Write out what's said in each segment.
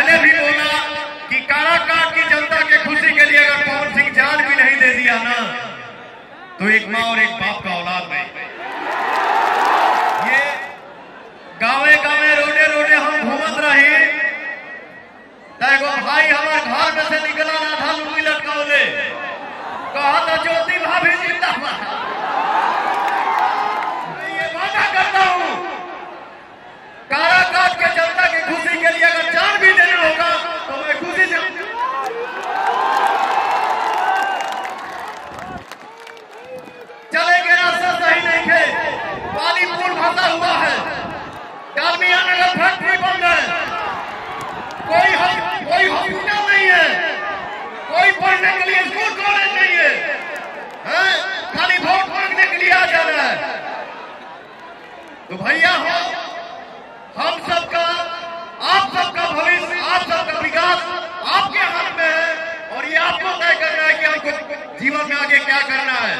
पहले भी बोला कि काराकाट की जनता के खुशी के लिए अगर पवन सिंह जान भी नहीं दे दिया ना, तो एक माँ और एक बाप का औलाद नहीं। ये गावे गावे रोडे रोडे हम घूमत रहे, तैगो भाई हमारे घर में से निकला ना था, लुंगी लटकाओले, कहा था ज्योति भाभी जिंदाबाद। ये वादा करता हूं, काराकाट के जनता की खुशी के लिए अगर जान भी देना होगा तो मैं खुशी से चलेंगे। रास्ता सही नहीं है, पानी पुल फंसा हुआ है, डालमिया नगर फैक्ट्री बंद है, कोई हॉस्पिटल नहीं है, कोई पढ़ने के लिए स्कूल कॉलेज नहीं है, खाली वोट मांगने के लिए आ जाना है। तो भैया हो, हम सबका, आप सबका भविष्य, आप सबका विकास आपके हाथ में है और ये आपको तय करना है कि हमको जीवन में आगे क्या करना है।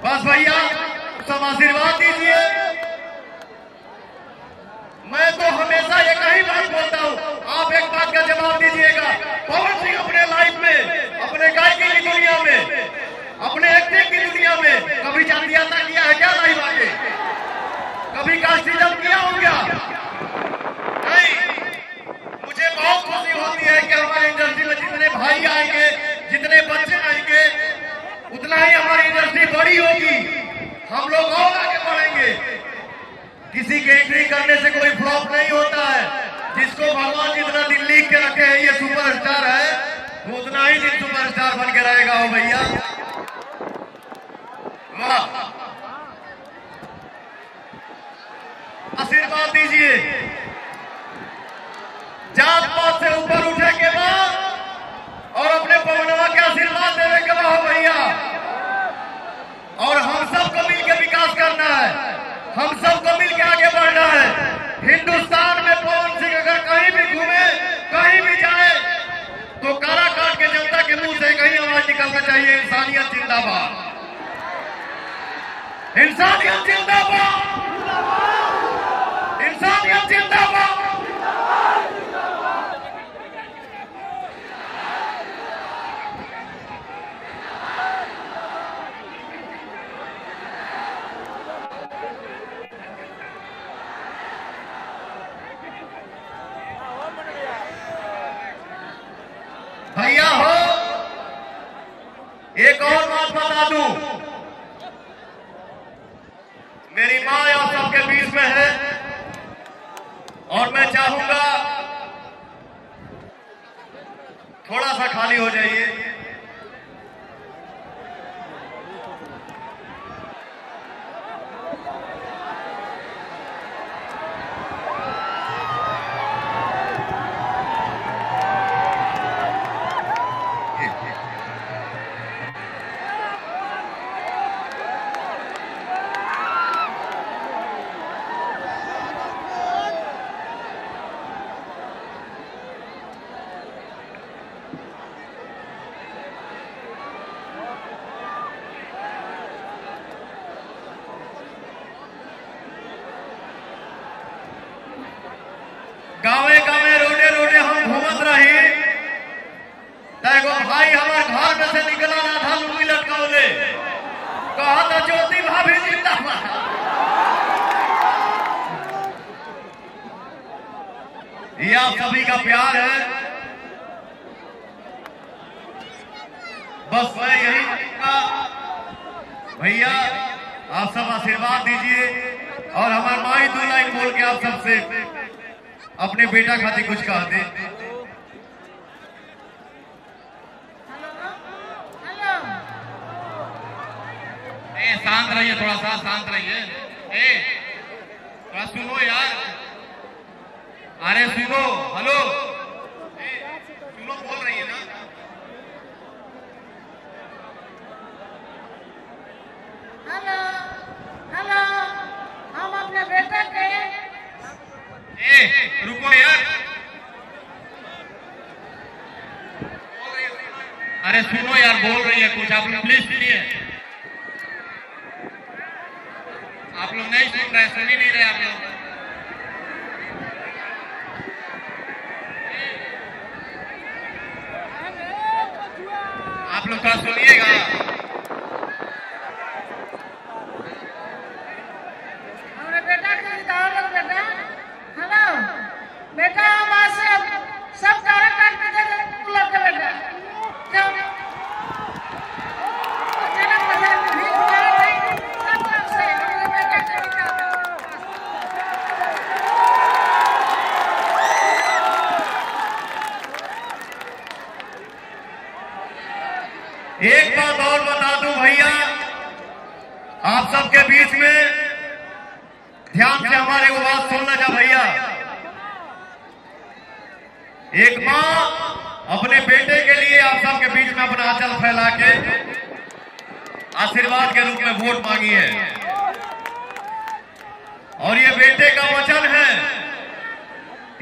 बस भैया सब आशीर्वाद दीजिए। मैं तो हमेशा एक ही बात बोलता हूँ, आप एक बात का जवाब दीजिएगा। पवन सिंह अपने लाइफ में, अपने गायकी की दुनिया में, अपने एक्टिंग की दुनिया में कभी जातियाता किया है क्या? नहीं बाटे, कभी कास्टिज्म किया हो क्या? नहीं। मुझे बहुत खुशी होती है कि हमारी इंडस्ट्री में जितने भाई आएंगे, जितने बच्चे आएंगे, उतना ही हमारी इंडस्ट्री बड़ी होगी, हम लोग और आगे बढ़ेंगे। किसी के एंट्री करने से कोई फ्लॉप नहीं होता है। जिसको भगवान जितना दिल लिख के रखे हैं ये सुपरस्टार है, वो उतना ही दिन सुपरस्टार बन के रहेगा। हो भैया वाह, आशीर्वाद दीजिए। जात पात से ऊपर उठे के बाद और अपने पवनवा के आशीर्वाद देने के बाद भैया, और हम सबको मिलकर विकास करना है, हम सबको मिलकर आगे बढ़ना है। हिंदुस्तान में पवन सिंह अगर कहीं भी घूमे, कहीं भी जाए, तो काराकाट के जनता के मुंह से कहीं आवाज निकलना चाहिए, इंसानियत जिंदाबाद, इंसानियत जिंदाबाद, इंसानियत जिंदाबाद। भैया हो, एक और बात बता दूं, मेरी माँ आप सबके बीच में है और मैं चाहूंगा थोड़ा सा खाली हो जाइए। गावे गावे रोडे रोडे हम घूमत रहे, तैगो भाई हमारे घर में से निकला ना था, लुंगी लटकाओले, कहा था ज्योति भाभी जिंदाबाद। ये आप सभी का प्यार है। बस मैं यही कहूंगा, भैया आप सब आशीर्वाद दीजिए और हमारे माई 2 लाइन बोल के आप सबसे अपने बेटा खातिर कुछ कह दे। शांत रहिए, थोड़ा सा शांत रहिए। थोड़ा सुनो यार, अरे सुनो, हेलो, सुनो, बोल रही है ना। हेलो हेलो, हम अपने बेटे के रुको यार, अरे सुनो यार, बोल रही है कुछ, आप लोग प्लीज सुनिए। आप लोग नहीं सुन रहे, सुन ही नहीं रहे आप लोग। लोग का सुनिएगा। हमारे बेटा के बताओ बेटा। हेलो बेटा, हम आज से सब तारा काट के दे लोग के बेटा क्यों जनक प्रधान भी तुम्हारा नहीं सब लोग से हमारे बेटा के बताओ। एक बात और बता दूं भैया, आप सबके बीच में ध्यान से हमारे को बात सुनना जा भैया। एक माँ अपने बेटे के लिए आप सबके बीच में अपना आंचल फैला के आशीर्वाद के रूप में वोट मांगी है, और ये बेटे का वचन है।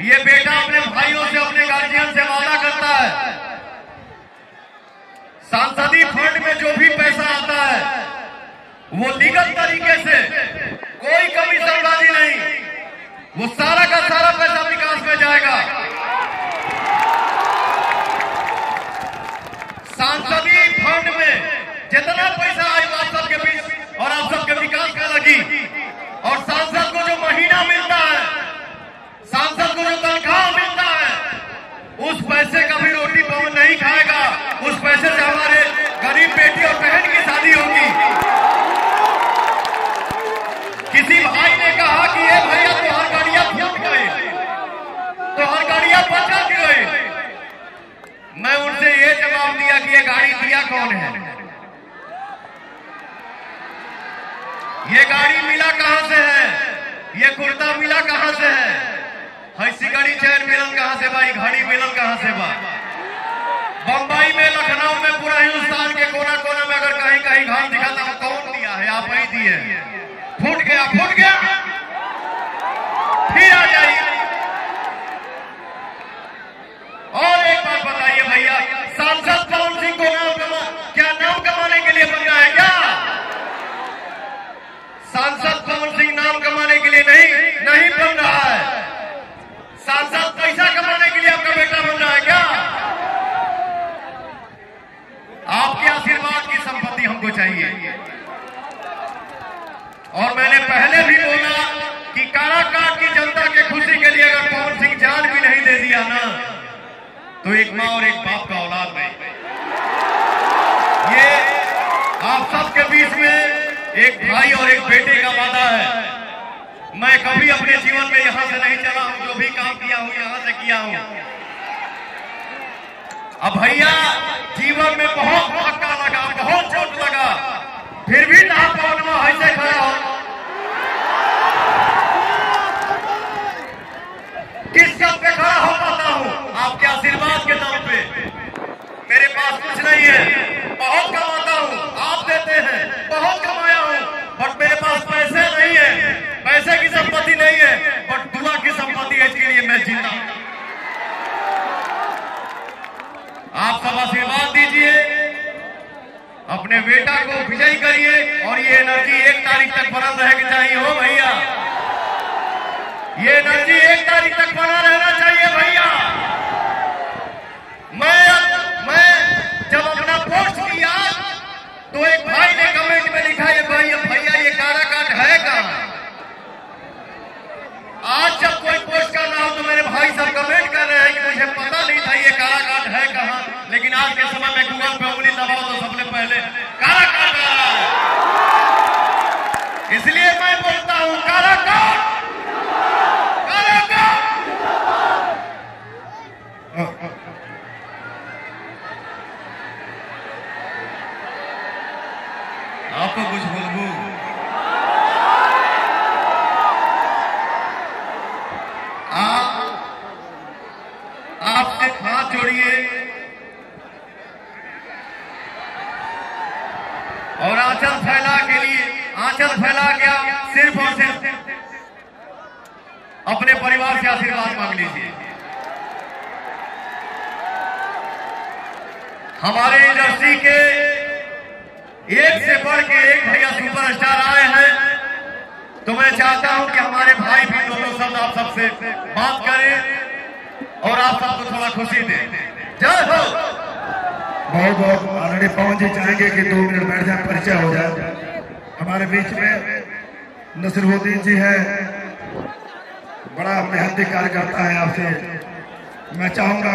ये बेटा अपने भाइयों से, अपने गार्जियन से वादा करता है, सांसदीय फंड में जो भी पैसा आता है वो लीगल तरीके से, कोई कमीशनबाजी नहीं, वो सारा का सारा पैसा विकास में जाएगा। सांसदीय फंड में जितना पैसा आएगा आप सबके बीच और आप सबके विकास में लगी, और सांसद को जो महीना मिलता है, सांसद को जो तनख्वाह मिलता है, उस पैसे का भी रोटी पवन नहीं खाएगा। उस पैसे से हमारे गरीब बेटी और बहन की शादी होगी। किसी भाई ने कहा कि ये भैया तो हर गाड़ियां फूट गए, तो हर गाड़ियां बचा गए। मैं उनसे ये जवाब दिया कि ये गाड़ी दिया कौन है, ये गाड़ी मिला कहां से है, ये कुर्ता मिला कहां से है, ऐसी गाड़ी चैन मिलन कहां से भाई, घड़ी मिलन कहां से बा। बंबई में, लखनऊ में, पूरा हिंदुस्तान के कोना कोना में अगर कहीं कहीं घाम दिखाता हो, कौन दिया है? आप ही दिए। फूट गया, फूट गया, फिर आ जाइए। और एक बात बताइए भैया, सांसद पवन सिंह को क्या नाम कमाने के लिए बन रहा है क्या? सांसद पवन सिंह नाम कमाने के लिए नहीं बन रहा है। सांसद पैसा कमाने के लिए आपका बेटा बन रहा है क्या? आपके आशीर्वाद की संपत्ति हमको चाहिए। और मैंने पहले भी बोला कि काराकाट की जनता के खुशी के लिए अगर पवन सिंह जान भी नहीं दे दिया ना, तो एक माँ और एक बाप का औलाद नहीं। ये आप सबके बीच में एक भाई और एक बेटे का वादा है। मैं कभी अपने जीवन में यहां से नहीं चला हूं, जो भी काम किया हूं यहां से किया हूं। अब भैया जीवन में बहुत धक्का लगा, बहुत चोट लगा, फिर भी ना पवन ऐसे खड़ा हो। किस सब पे खड़ा हो पाता हूं? आपके आशीर्वाद के दम पे। मेरे पास कुछ नहीं है, बहुत कमाता हूं, आप देते हैं, बहुत कमाया हूं, बट मेरे पास पैसे नहीं है, पैसे की संपत्ति नहीं है, बट दुआ की संपत्ति है, इसके लिए मैं जीता हूं। आप सब आशीर्वाद दीजिए, अपने बेटा को विजयी करिए, और ये एनर्जी 1 तारीख तक बना रहना चाहिए हो भैया। ये एनर्जी 1 तारीख तक बना रहना चाहिए भैया। मैं जब अपना पोस्ट किया तो एक भाई ने कमेंट में लिखा, ये भैया ये काराकाट है कहां? आज जब कोई पोस्ट कर रहा हूं तो मेरे भाई सब कमेंट कर रहे हैं कि मुझे पता नहीं था ये काराकाट है कहां, लेकिन आज के समय में गूगल पे उंगली दबाओ तो सबसे पहले काराकाट आ रहा है। इसलिए मैं बोलता हूं काराकाट, काराकाट। आपको कुछ बोलूं? आपसे हाथ जोड़िए और आंचल फैला के आप सिर्फ और सिर्फ अपने परिवार से आशीर्वाद मांग लीजिए। हमारे इंडस्ट्री के एक से बढ़ के एक भैया सुपरस्टार आए हैं, तो मैं चाहता हूं कि हमारे भाई भी दोनों शब्द आप सबसे बात करें और आप सबको थोड़ा खुशी दें। जय हो। बहुत बहुत ऑलरेडी पवन जी चाहेंगे कि 2 मिनट बैठ जाए, परिचय हो जाए। हमारे बीच में नसीरुद्दीन जी है, बड़ा मेहनती कार्यकर्ता है। आपसे मैं चाहूंगा